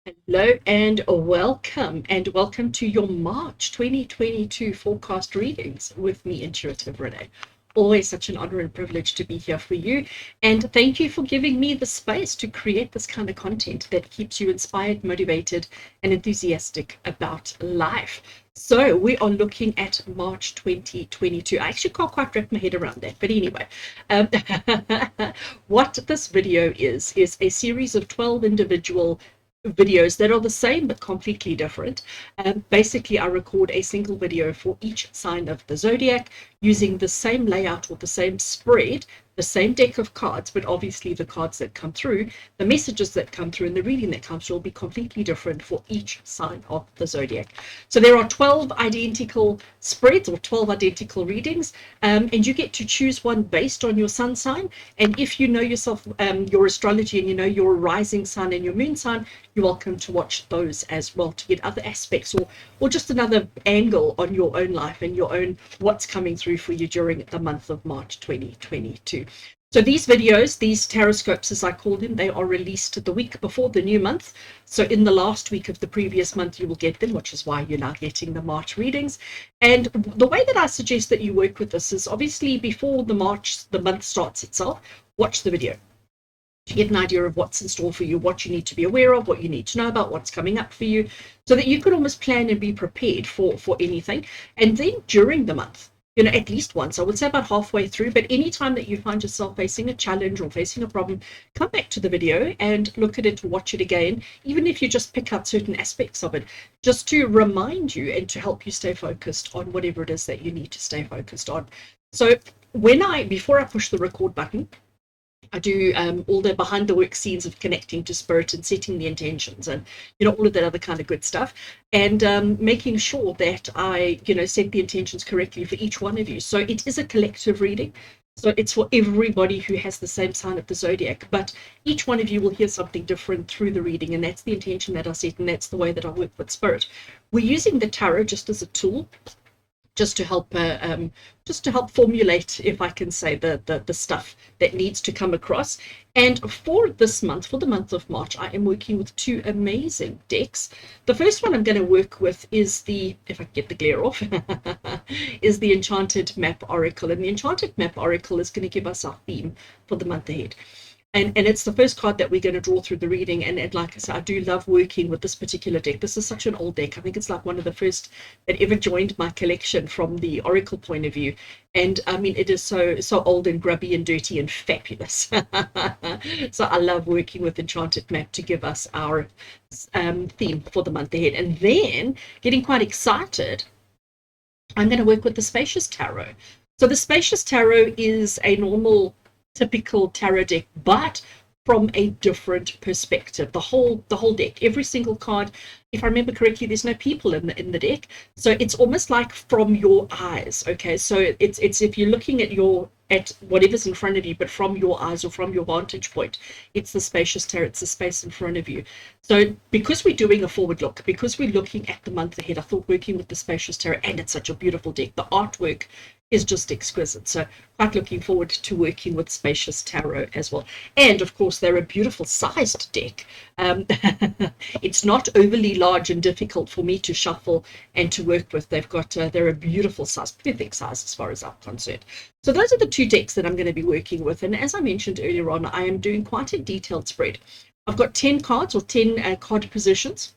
Hello and welcome to your March 2022 forecast readings with me, Intuitive Rene. Always such an honor and privilege to be here for you, and thank you for giving me the space to create this kind of content that keeps you inspired, motivated, and enthusiastic about life. So we are looking at March 2022. I actually can't quite wrap my head around that, but anyway, um, what this video is a series of 12 individual videos that are the same but completely different. Basically, I record a single video for each sign of the zodiac using the same layout or the same spread, the same deck of cards, but obviously the cards that come through, the messages that come through, and the reading that comes through will be completely different for each sign of the zodiac. So there are 12 identical spreads or 12 identical readings, and you get to choose one based on your sun sign. And if you know yourself, your astrology, and you know your rising sign and your moon sign, you're welcome to watch those as well to get other aspects or just another angle on your own life and your own what's coming through for you during the month of March 2022. So these videos, these taroscopes as I call them, they are released the week before the new month. So in the last week of the previous month, you will get them, which is why you're now getting the March readings. And the way that I suggest that you work with this is obviously before the month starts itself, watch the video to get an idea of what's in store for you, what you need to be aware of, what you need to know about, what's coming up for you, so that you can almost plan and be prepared for anything. And then during the month, at least once, I would say about halfway through, but anytime that you find yourself facing a challenge or facing a problem, come back to the video and look at it, watch it again, even if you just pick out certain aspects of it, just to remind you and to help you stay focused on whatever it is that you need to stay focused on. So before I push the record button, I do all the behind the work scenes of connecting to spirit and setting the intentions and all of that other kind of good stuff, and making sure that I set the intentions correctly for each one of you. So it is a collective reading, so it's for everybody who has the same sign of the zodiac, but each one of you will hear something different through the reading, and that's the intention that I set, and that's the way that I work with spirit. We're using the tarot just as a tool, just to help formulate, if I can say, the stuff that needs to come across. And for this month, for the month of March, I am working with two amazing decks. The first one I'm going to work with is if I can get the glare off, is the Enchanted Map Oracle. And the Enchanted Map Oracle is going to give us our theme for the month ahead. And it's the first card that we're going to draw through the reading. And like I said, I do love working with this particular deck. This is such an old deck. I think it's like one of the first that ever joined my collection from the Oracle point of view. And I mean, it is so old and grubby and dirty and fabulous. So I love working with Enchanted Map to give us our theme for the month ahead. And then, getting quite excited, I'm going to work with the Spacious Tarot. So the Spacious Tarot is a normal, typical tarot deck, but from a different perspective. The whole deck, every single card, if I remember correctly, there's no people in the deck, so it's almost like from your eyes. Okay, so it's if you're looking at whatever's in front of you, but from your eyes or from your vantage point, it's the Spacious Tarot. It's the space in front of you. So because we're doing a forward look, because we're looking at the month ahead, I thought working with the Spacious Tarot, and it's such a beautiful deck. The artwork is just exquisite. So quite looking forward to working with Spacious Tarot as well. And of course, they're a beautiful sized deck. It's not overly large and difficult for me to shuffle and to work with. They're a beautiful size, perfect size as far as I'm concerned. So those are the two decks that I'm going to be working with. And as I mentioned earlier on, I am doing quite a detailed spread. I've got 10 cards or 10 card positions.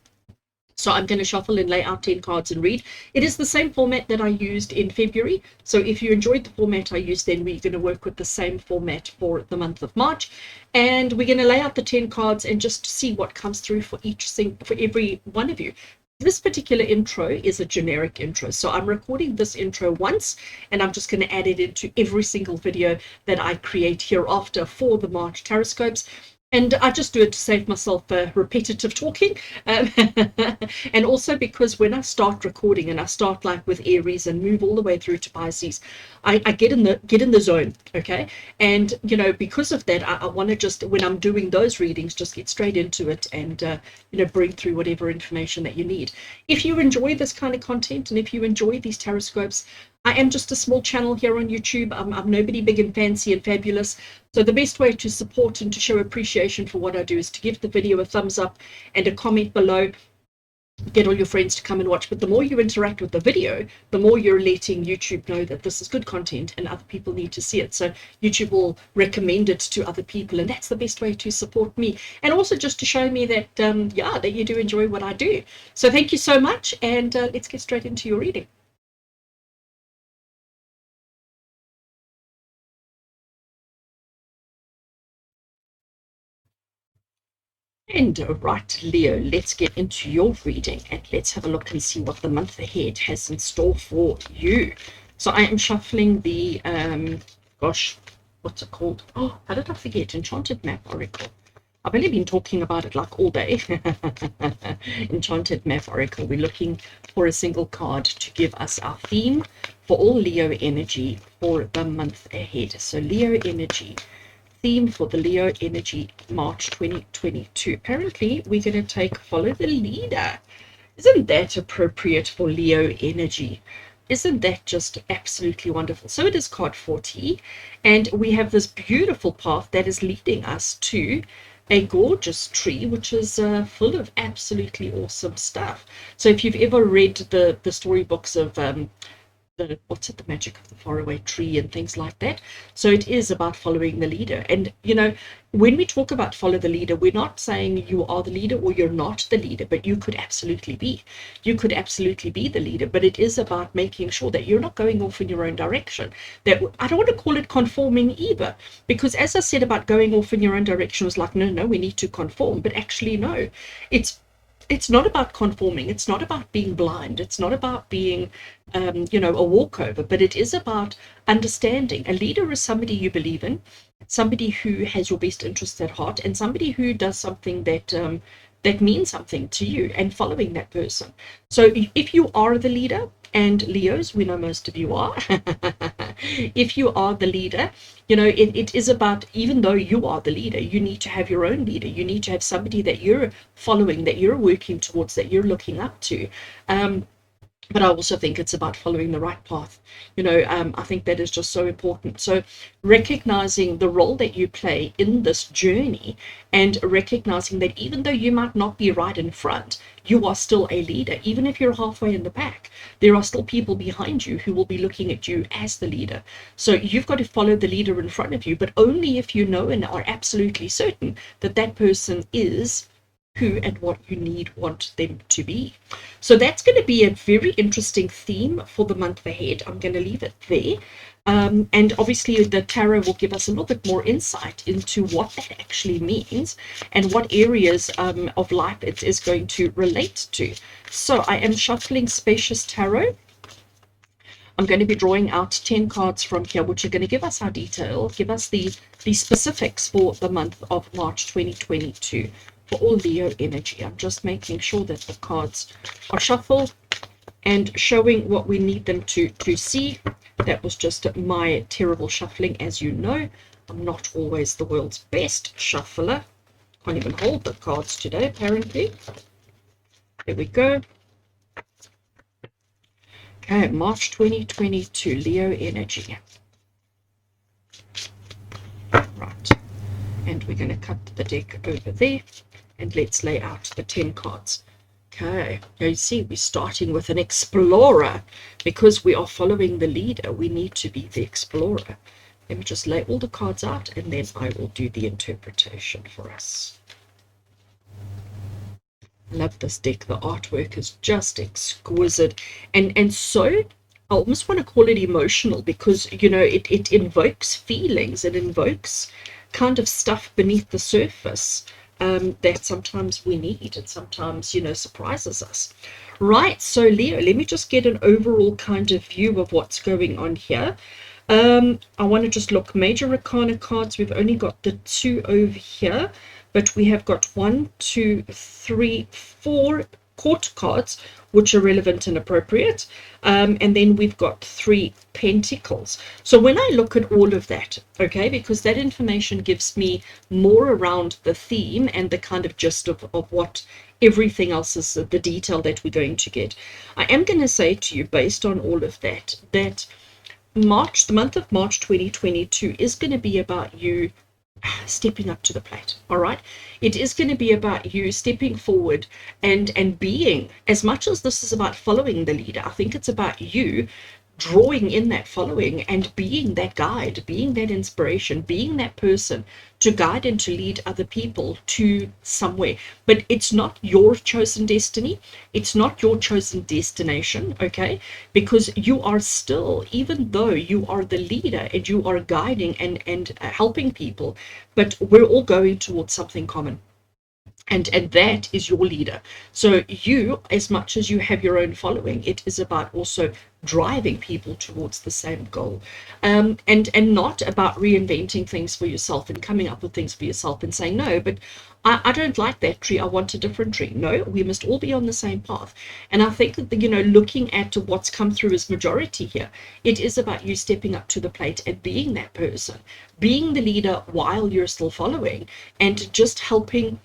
So I'm going to shuffle and lay out 10 cards and read. It is the same format that I used in February. So if you enjoyed the format I used, then we're going to work with the same format for the month of March. And we're going to lay out the 10 cards and just see what comes through for every one of you. This particular intro is a generic intro. So I'm recording this intro once, and I'm just going to add it into every single video that I create hereafter for the March Taroscopes. And I just do it to save myself repetitive talking, and also because when I start recording and I start like with Aries and move all the way through to Pisces, I get in the zone, okay? And because of that, I want to just, when I'm doing those readings, just get straight into it and bring through whatever information that you need. If you enjoy this kind of content and if you enjoy these taroscopes, I am just a small channel here on YouTube. I'm nobody big and fancy and fabulous. So the best way to support and to show appreciation for what I do is to give the video a thumbs up and a comment below. Get all your friends to come and watch. But the more you interact with the video, the more you're letting YouTube know that this is good content and other people need to see it. So YouTube will recommend it to other people, and that's the best way to support me. And also just to show me that, that you do enjoy what I do. So thank you so much, and let's get straight into your reading. And right, Leo, let's get into your reading and let's have a look and see what the month ahead has in store for you. So I am shuffling the, what's it called? Oh, how did I forget? Enchanted Map Oracle. I've only been talking about it like all day. Enchanted Map Oracle. We're looking for a single card to give us our theme for all Leo energy for the month ahead. So Leo energy. Theme for the Leo energy March 2022. Apparently we're going to take follow the leader. Isn't that appropriate for Leo energy? Isn't that just absolutely wonderful? So it is card 40, and we have this beautiful path that is leading us to a gorgeous tree, which is full of absolutely awesome stuff. So if you've ever read the storybooks of the magic of the faraway tree and things like that. So it is about following the leader. And when we talk about follow the leader, we're not saying you are the leader or you're not the leader, but you could absolutely be the leader. But it is about making sure that you're not going off in your own direction. That I don't want to call it conforming either, because as I said about going off in your own direction, was like, no, we need to conform. But actually, no, it's not about conforming. It's not about being blind. It's not about being, a walkover, but it is about understanding. A leader is somebody you believe in, somebody who has your best interests at heart, and somebody who does something that means something to you, and following that person. So if you are the leader, and Leos, we know most of you are, if you are the leader, it is about, even though you are the leader, you need to have your own leader. You need to have somebody that you're following, that you're working towards, that you're looking up to. But I also think it's about following the right path. I think that is just so important. So recognizing the role that you play in this journey, and recognizing that even though you might not be right in front, you are still a leader. Even if you're halfway in the back, there are still people behind you who will be looking at you as the leader. So you've got to follow the leader in front of you, but only if you know and are absolutely certain that that person is who and what you want them to be. So that's going to be a very interesting theme for the month ahead. I'm going to leave it there. And obviously the tarot will give us a little bit more insight into what that actually means and what areas of life it is going to relate to. So I am shuffling Spacious Tarot. I'm going to be drawing out 10 cards from here, which are going to give us our detail, give us the specifics for the month of March 2022. For all Leo energy. I'm just making sure that the cards are shuffled and showing what we need them to see. That was just my terrible shuffling. As you know, I'm not always the world's best shuffler. Can't even hold the cards today, apparently. There we go. Okay, March 2022, Leo energy. Right. And we're going to cut the deck over there. And let's lay out the 10 cards. Okay, now you see we're starting with an explorer. Because we are following the leader, we need to be the explorer. Let me just lay all the cards out, and then I will do the interpretation for us. Love this deck. The artwork is just exquisite. And so I almost want to call it emotional, because it invokes feelings. It invokes kind of stuff beneath the surface that sometimes we need, and sometimes surprises us. Right, so Leo, let me just get an overall kind of view of what's going on here. I want to just look major arcana cards. We've only got the 2 over here, but we have got 1, 2, 3, 4 court cards, which are relevant and appropriate, and then we've got 3 pentacles. So when I look at all of that, okay, because that information gives me more around the theme and the kind of gist of what everything else is, the detail that we're going to get, I am going to say to you, based on all of that, that March, the month of March 2022 is going to be about you stepping up to the plate. All right, it is going to be about you stepping forward and being, as much as this is about following the leader, I think it's about you drawing in that following and being that guide, being that inspiration, being that person to guide and to lead other people to somewhere. But it's not your chosen destiny, it's not your chosen destination, okay? Because you are still, even though you are the leader and you are guiding and helping people, but we're all going towards something common. And that is your leader. So you, as much as you have your own following, it is about also driving people towards the same goal, and not about reinventing things for yourself and coming up with things for yourself and saying, no, but I don't like that tree, I want a different tree. No, we must all be on the same path. And I think that, looking at what's come through as majority here, it is about you stepping up to the plate and being that person, being the leader while you're still following, and just helping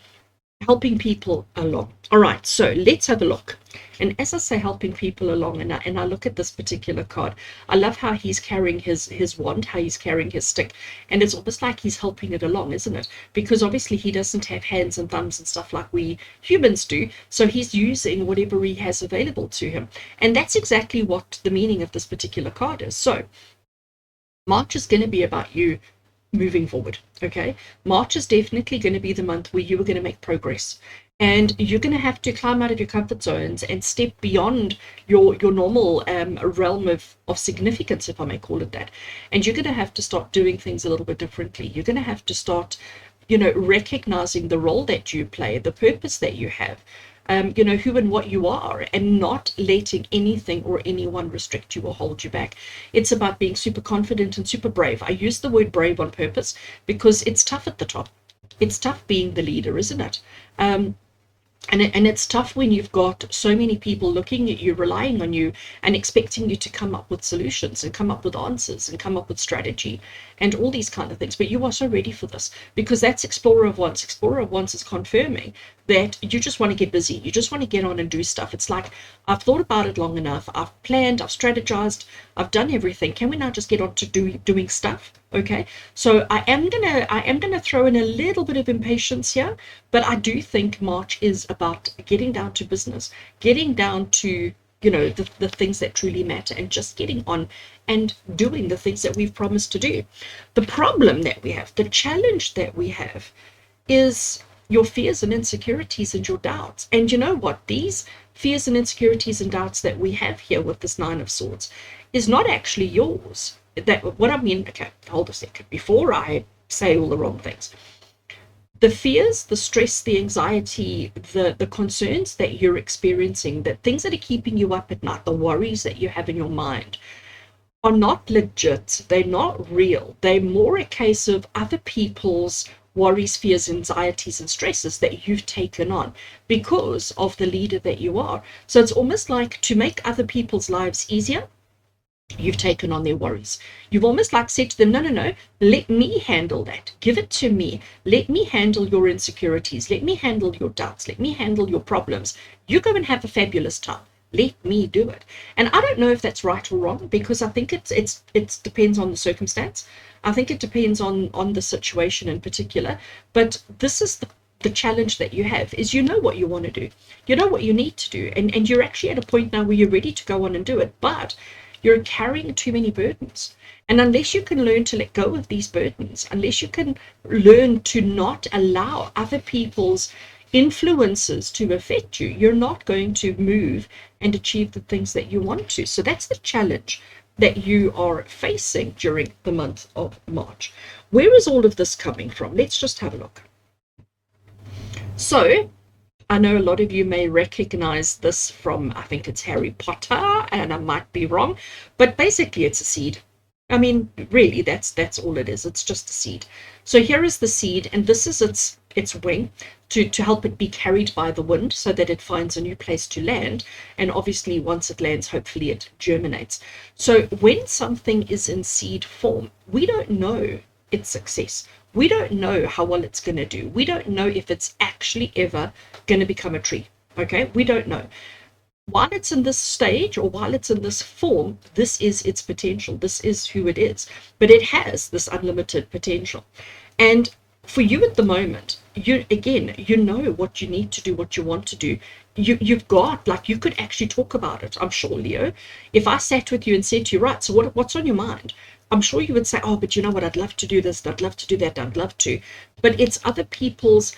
people along. All right, so let's have a look. And as I say, helping people along, and I look at this particular card, I love how he's carrying his wand, how he's carrying his stick, and it's almost like he's helping it along, isn't it? Because obviously he doesn't have hands and thumbs and stuff like we humans do, so he's using whatever he has available to him. And that's exactly what the meaning of this particular card is. So March is going to be about you moving forward. Okay, March is definitely going to be the month where you are going to make progress, and you're going to have to climb out of your comfort zones and step beyond your normal realm of significance, if I may call it that. And you're going to have to start doing things a little bit differently. You're going to have to start recognizing the role that you play, the purpose that you have, who and what you are, and not letting anything or anyone restrict you or hold you back. It's about being super confident and super brave. I use the word brave on purpose because it's tough at the top. It's tough being the leader, isn't it? And it's tough when you've got so many people looking at you, relying on you, and expecting you to come up with solutions and come up with answers and come up with strategy and all these kind of things. But you are so ready for this, because that's Explorer of Wands. Explorer of Wands is confirming that you just want to get busy. You just want to get on and do stuff. It's like, I've thought about it long enough. I've planned, I've strategized, I've done everything. Can we now just get on to doing stuff? Okay, so I am gonna throw in a little bit of impatience here, but I do think March is about getting down to business, getting down to the things that truly matter, and just getting on and doing the things that we've promised to do. The problem that we have, the challenge that we have, is your fears and insecurities and your doubts. And you know what? These fears and insecurities and doubts that we have here with this Nine of Swords is not actually yours. That what I mean, okay, hold a second, before I say all the wrong things. The fears, the stress, the anxiety, the concerns that you're experiencing, the things that are keeping you up at night, the worries that you have in your mind, are not legit. They're not real. They're more a case of other people's worries, fears, anxieties, and stresses that you've taken on because of the leader that you are. So it's almost like, to make other people's lives easier, you've taken on their worries. You've almost like said to them, no, let me handle that. Give it to me. Let me handle your insecurities. Let me handle your doubts. Let me handle your problems. You go and have a fabulous time. Let me do it. And I don't know if that's right or wrong, because I think it depends on the circumstance. I think it depends on the situation in particular. But this is the challenge that you have, is what you want to do. You know what you need to do. And you're actually at a point now where you're ready to go on and do it. But you're carrying too many burdens. And unless you can learn to let go of these burdens, unless you can learn to not allow other people's influences to affect you, you're not going to move and achieve the things that you want to. So that's the challenge that you are facing during the month of March. Where is all of this coming from? Let's just have a look. So I know a lot of you may recognize this from, I think it's Harry Potter, and I might be wrong, but basically it's a seed. I mean, really, that's all it is. It's just a seed. So here is the seed, and this is its wing to help it be carried by the wind so that it finds a new place to land. And obviously, once it lands, hopefully it germinates. So when something is in seed form, we don't know its success. We don't know how well it's going to do. We don't know if it's actually ever going to become a tree. Okay, we don't know. while it's in this stage or while it's in this form, this is its potential. This is who it is. But it has this unlimited potential. And for you at the moment, you know what you need to do, what you want to do. You've got, like, you could actually talk about it. I'm sure, Leo, if I sat with you and said to you, right, so what's on your mind? I'm sure you would say, oh, but you know what, I'd love to do this, I'd love to do that, I'd love to. But it's other people's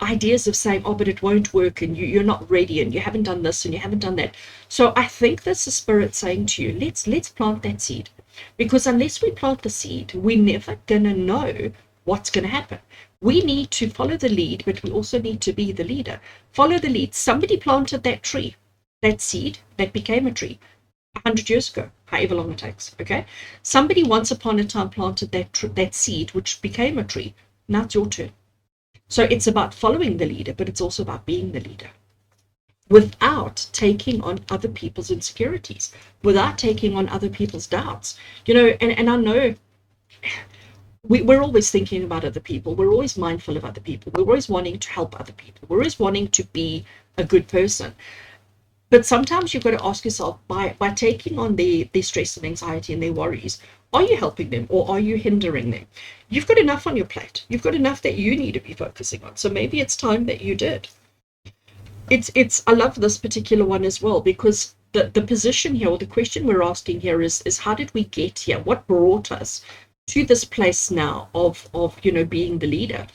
ideas of saying, oh, but it won't work, and you're not ready, and you haven't done this, and you haven't done that. So I think that's the spirit saying to you, let's plant that seed. Because unless we plant the seed, we're never going to know what's going to happen. We need to follow the lead, but we also need to be the leader. Follow the lead. Somebody planted that tree, that seed, that became a tree 100 years ago, however long it takes, okay? Somebody once upon a time planted that seed, which became a tree. Now it's your turn. So it's about following the leader, but it's also about being the leader without taking on other people's insecurities, without taking on other people's doubts. And I know we're always thinking about other people. We're always mindful of other people. We're always wanting to help other people. We're always wanting to be a good person. But sometimes you've got to ask yourself, by taking on their stress and anxiety and their worries, are you helping them or are you hindering them? You've got enough on your plate. You've got enough that you need to be focusing on. So maybe it's time that you did. I love this particular one as well, because the position here, or the question we're asking here is how did we get here? What brought us to this place now of being the leader?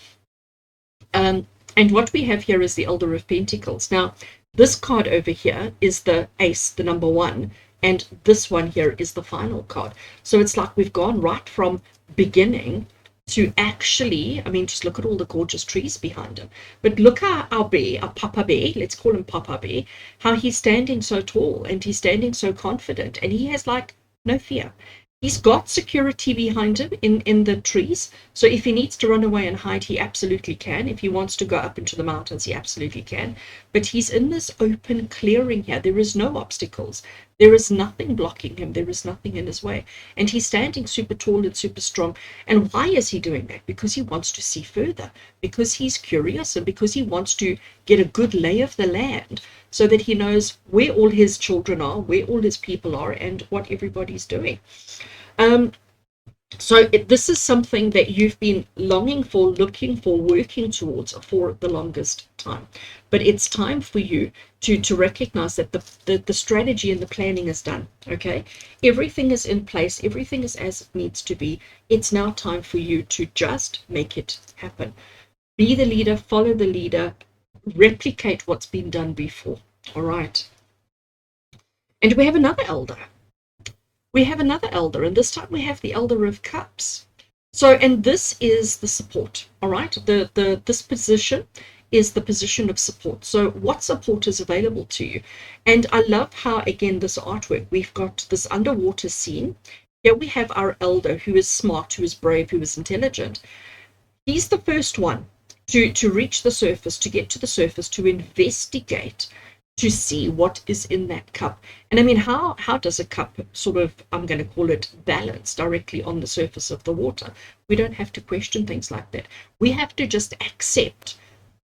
And what we have here is the Elder of Pentacles. Now, this card over here is the ace, the number one, and this one here is the final card. So it's like we've gone right from beginning to actually, I mean, just look at all the gorgeous trees behind him. But look at our bear, our Papa Bear, let's call him Papa Bear, how he's standing so tall and he's standing so confident, and he has like no fear. He's got security behind him in the trees. So if he needs to run away and hide, he absolutely can. If he wants to go up into the mountains, he absolutely can. But he's in this open clearing here. There is no obstacles. There is nothing blocking him. There is nothing in his way. And he's standing super tall and super strong. And why is he doing that? Because he wants to see further, because he's curious, and because he wants to get a good lay of the land so that he knows where all his children are, where all his people are, and what everybody's doing. So this is something that you've been longing for, looking for, working towards for the longest time. But it's time for you to recognize that the strategy and the planning is done, okay? Everything is in place. Everything is as it needs to be. It's now time for you to just make it happen. Be the leader, follow the leader, replicate what's been done before, all right? And we have another elder. And this time we have the Elder of Cups. So, and this is the support, all right? This position is the position of support. So what support is available to you? And I love how, again, this artwork, we've got this underwater scene. Here we have our elder, who is smart, who is brave, who is intelligent. He's the first one to reach the surface, to get to the surface, to investigate, to see what is in that cup. And I mean, how does a cup sort of, I'm going to call it, balance directly on the surface of the water? We don't have to question things like that. We have to just accept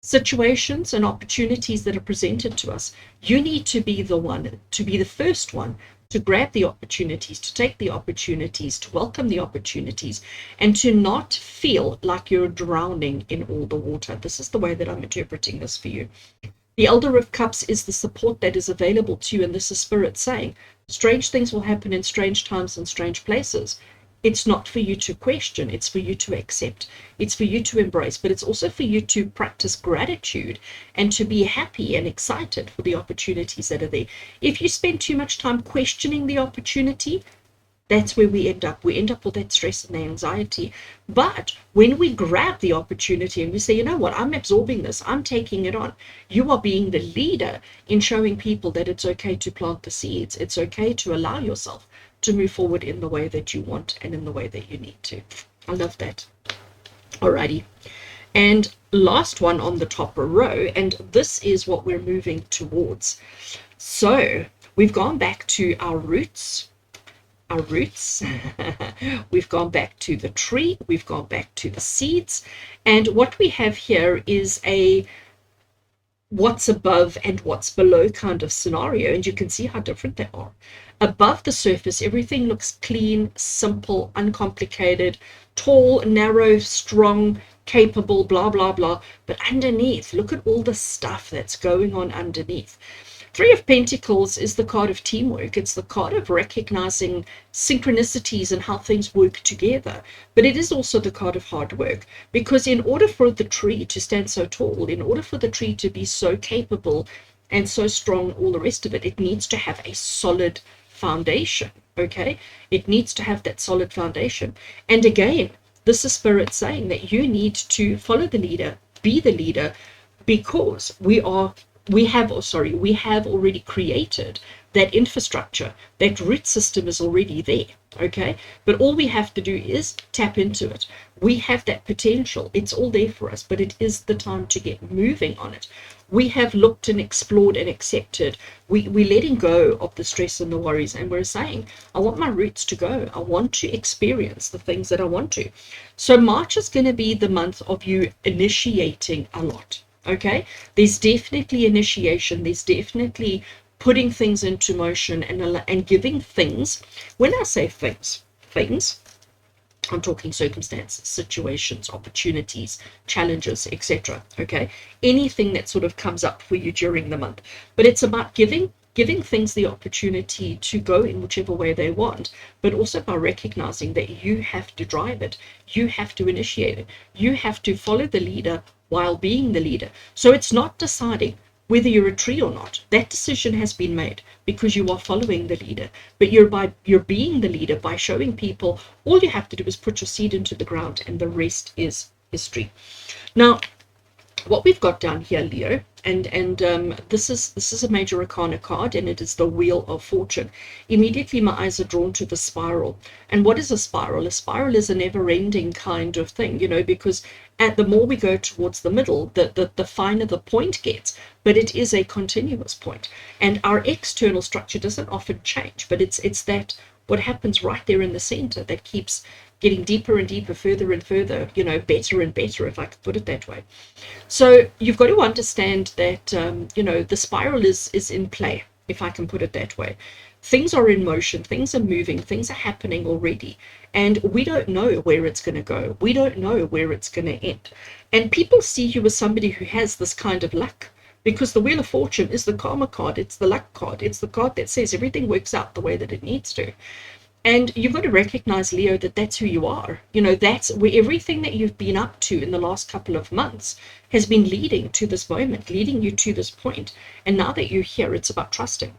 situations and opportunities that are presented to us. You need to be the one, to be the first one to grab the opportunities, to take the opportunities, to welcome the opportunities, and to not feel like you're drowning in all the water. This is the way that I'm interpreting this for you. The Elder of Cups is the support that is available to you, and this is Spirit saying, strange things will happen in strange times and strange places. It's not for you to question, it's for you to accept, it's for you to embrace, but it's also for you to practice gratitude and to be happy and excited for the opportunities that are there. If you spend too much time questioning the opportunity, that's where we end up. We end up with that stress and anxiety. But when we grab the opportunity and we say, you know what, I'm absorbing this, I'm taking it on, you are being the leader in showing people that it's okay to plant the seeds. It's okay to allow yourself to move forward in the way that you want and in the way that you need to. I love that. Alrighty. And last one on the top row, and this is what we're moving towards. So we've gone back to our roots. We've gone back to the tree, we've gone back to the seeds, and what we have here is a what's above and what's below kind of scenario, and you can see how different they are. Above the surface, everything looks clean, simple, uncomplicated, tall, narrow, strong, capable, blah, blah, blah. But underneath, look at all the stuff that's going on underneath. Three of Pentacles is the card of teamwork. It's the card of recognizing synchronicities and how things work together. But it is also the card of hard work, because in order for the tree to stand so tall, in order for the tree to be so capable and so strong, all the rest of it, it needs to have a solid foundation. Okay, it needs to have that solid foundation. And again, this is Spirit saying that you need to follow the leader, be the leader, because we have already created that infrastructure. That root system is already there. Okay, but all we have to do is tap into it. We have that potential, it's all there for us, but it is the time to get moving on it. We have looked and explored and accepted. We're letting go of the stress and the worries, and we're saying, I want my roots to go. I want to experience the things that I want to. So March is going to be the month of you initiating a lot. Okay, there's definitely initiation, there's definitely putting things into motion and giving things. When I say things, I'm talking circumstances, situations, opportunities, challenges, etc. Okay, anything that sort of comes up for you during the month. But it's about giving things the opportunity to go in whichever way they want, but also by recognizing that you have to drive it, you have to initiate it, you have to follow the leader while being the leader. So it's not deciding whether you're a tree or not. That decision has been made because you are following the leader. But you're being the leader by showing people all you have to do is put your seed into the ground, and the rest is history. Now, what we've got down here, Leo, and this is a major arcana card, and it is the Wheel of Fortune. Immediately my eyes are drawn to the spiral. And what is a spiral? A spiral is a never-ending kind of thing, because the more we go towards the middle, the finer the point gets, but it is a continuous point. And our external structure doesn't often change, but it's that what happens right there in the center that keeps getting deeper and deeper, further and further, better and better, if I could put it that way. So you've got to understand that, the spiral is in play, if I can put it that way. Things are in motion, things are moving, things are happening already, and we don't know where it's going to go. We don't know where it's going to end. And people see you as somebody who has this kind of luck, because the Wheel of Fortune is the karma card, it's the luck card, it's the card that says everything works out the way that it needs to. And you've got to recognize, Leo, that that's who you are. That's where everything that you've been up to in the last couple of months has been leading to this moment, leading you to this point. And now that you're here, it's about trusting.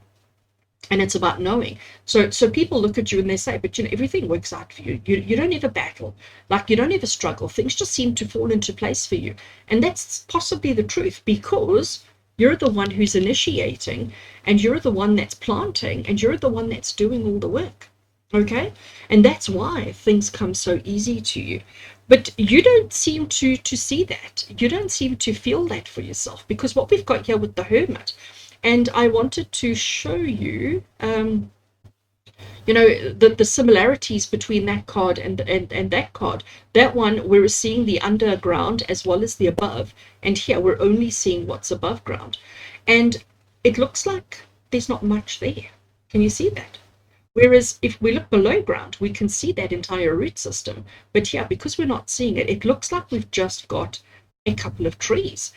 And it's about knowing. So people look at you and they say, but everything works out for you. You don't ever battle. Like, you don't ever struggle. Things just seem to fall into place for you. And that's possibly the truth, because you're the one who's initiating, and you're the one that's planting, and you're the one that's doing all the work. Okay, and that's why things come so easy to you. But you don't seem to see that. You don't seem to feel that for yourself, because what we've got here with the Hermit, and I wanted to show you, the similarities between that card and that card. That one, we're seeing the underground as well as the above, and here we're only seeing what's above ground. And it looks like there's not much there. Can you see that? Whereas if we look below ground, we can see that entire root system. But yeah, because we're not seeing it, it looks like we've just got a couple of trees.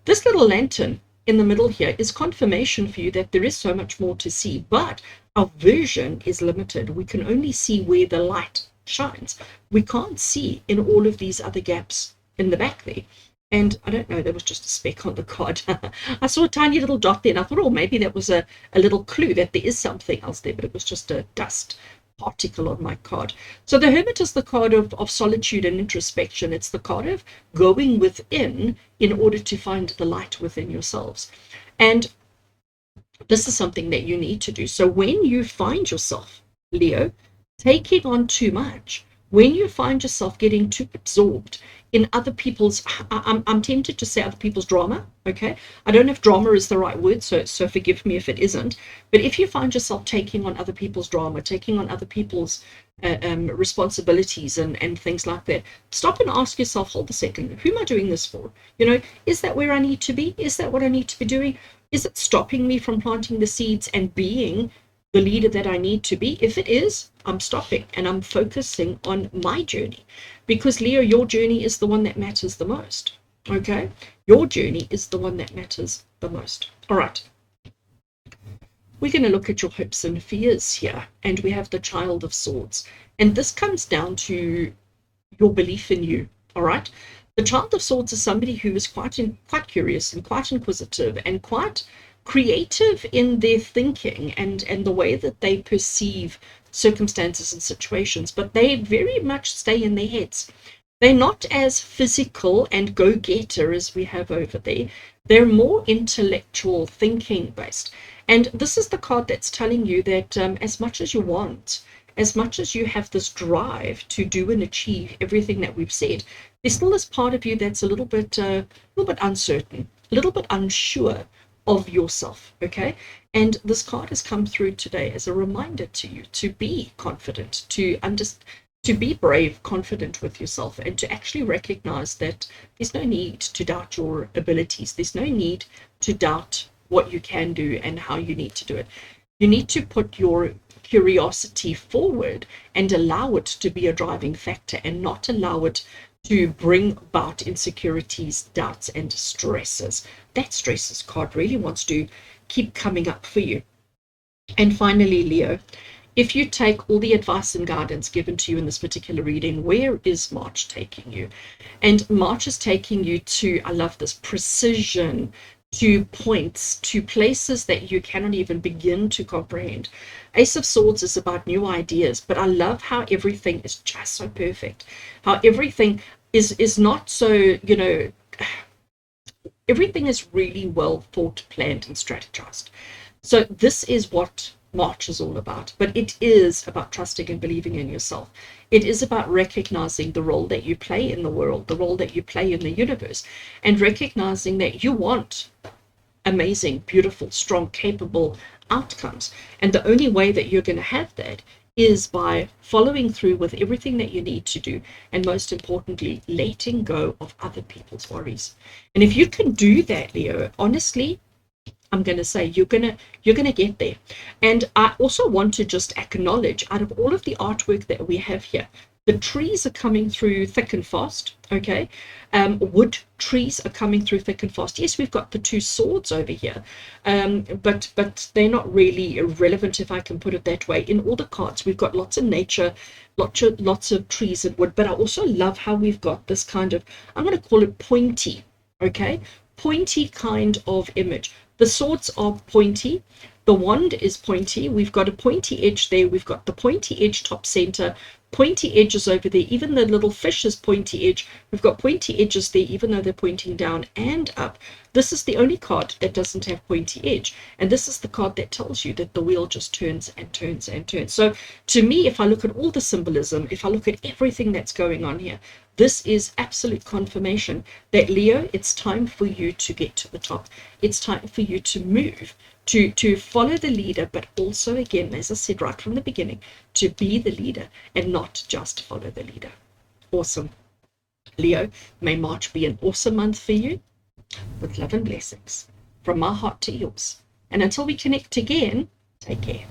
This little lantern in the middle here is confirmation for you that there is so much more to see, but our vision is limited. We can only see where the light shines. We can't see in all of these other gaps in the back there. And I don't know, there was just a speck on the card. I saw a tiny little dot there, and I thought, oh, maybe that was a little clue that there is something else there, but it was just a dust particle on my card. So the Hermit is the card of solitude and introspection. It's the card of going within in order to find the light within yourselves. And this is something that you need to do. So when you find yourself, Leo, taking on too much, when you find yourself getting too absorbed in other people's, I'm tempted to say other people's drama, okay? I don't know if drama is the right word, so forgive me if it isn't. But if you find yourself taking on other people's drama, taking on other people's responsibilities and things like that, stop and ask yourself, hold a second, who am I doing this for? Is that where I need to be? Is that what I need to be doing? Is it stopping me from planting the seeds and being the leader that I need to be? If it is, I'm stopping and I'm focusing on my journey, because Leo, your journey is the one that matters the most. Okay, your journey is the one that matters the most. All right, we're going to look at your hopes and fears here, and we have the Child of Swords, and this comes down to your belief in you. All right, the Child of Swords is somebody who is quite curious and quite inquisitive and quite creative in their thinking and the way that they perceive circumstances and situations, but they very much stay in their heads. They're not as physical and go-getter as we have over there. They're more intellectual thinking based. And this is the card that's telling you that as much as you want, as much as you have this drive to do and achieve everything that we've said, there's still this part of you that's a little bit uncertain, a little bit unsure of yourself. Okay, and this card has come through today as a reminder to you to be confident, to be brave, confident with yourself, and to actually recognize that there's no need to doubt your abilities. There's no need to doubt what you can do and how you need to do it. You need to put your curiosity forward and allow it to be a driving factor, and not allow it to bring about insecurities, doubts, and stresses. That stresses card really wants to keep coming up for you. And finally, Leo, if you take all the advice and guidance given to you in this particular reading, where is March taking you? And March is taking you to, I love this, precision, to points, to places that you cannot even begin to comprehend. Ace of Swords is about new ideas, but I love how everything is just so perfect. How everything is not so, everything is really well thought, planned, and strategized. So this is what March is all about, but it is about trusting and believing in yourself. It is about recognizing the role that you play in the world, the role that you play in the universe, and recognizing that you want amazing, beautiful, strong, capable outcomes. And the only way that you're going to have that is by following through with everything that you need to do, and most importantly, letting go of other people's worries. And if you can do that, Leo, honestly, I'm going to say you're going to get there. And I also want to just acknowledge, out of all of the artwork that we have here, the trees are coming through thick and fast. Okay, wood trees are coming through thick and fast. Yes, we've got the two swords over here, but they're not really relevant, if I can put it that way. In all the cards, we've got lots of nature, lots of trees and wood. But I also love how we've got this kind of, I'm going to call it pointy. Okay, pointy kind of image. The swords are pointy. The wand is pointy. We've got a pointy edge there. We've got the pointy edge top center, pointy edges over there. Even the little fish is pointy edge. We've got pointy edges there, even though they're pointing down and up. This is the only card that doesn't have pointy edge. And this is the card that tells you that the wheel just turns and turns and turns. So to me, if I look at all the symbolism, if I look at everything that's going on here, this is absolute confirmation that, Leo, it's time for you to get to the top. It's time for you to move, to follow the leader, but also, again, as I said right from the beginning, to be the leader and not just follow the leader. Awesome. Leo, may March be an awesome month for you, with love and blessings from my heart to yours. And until we connect again, take care.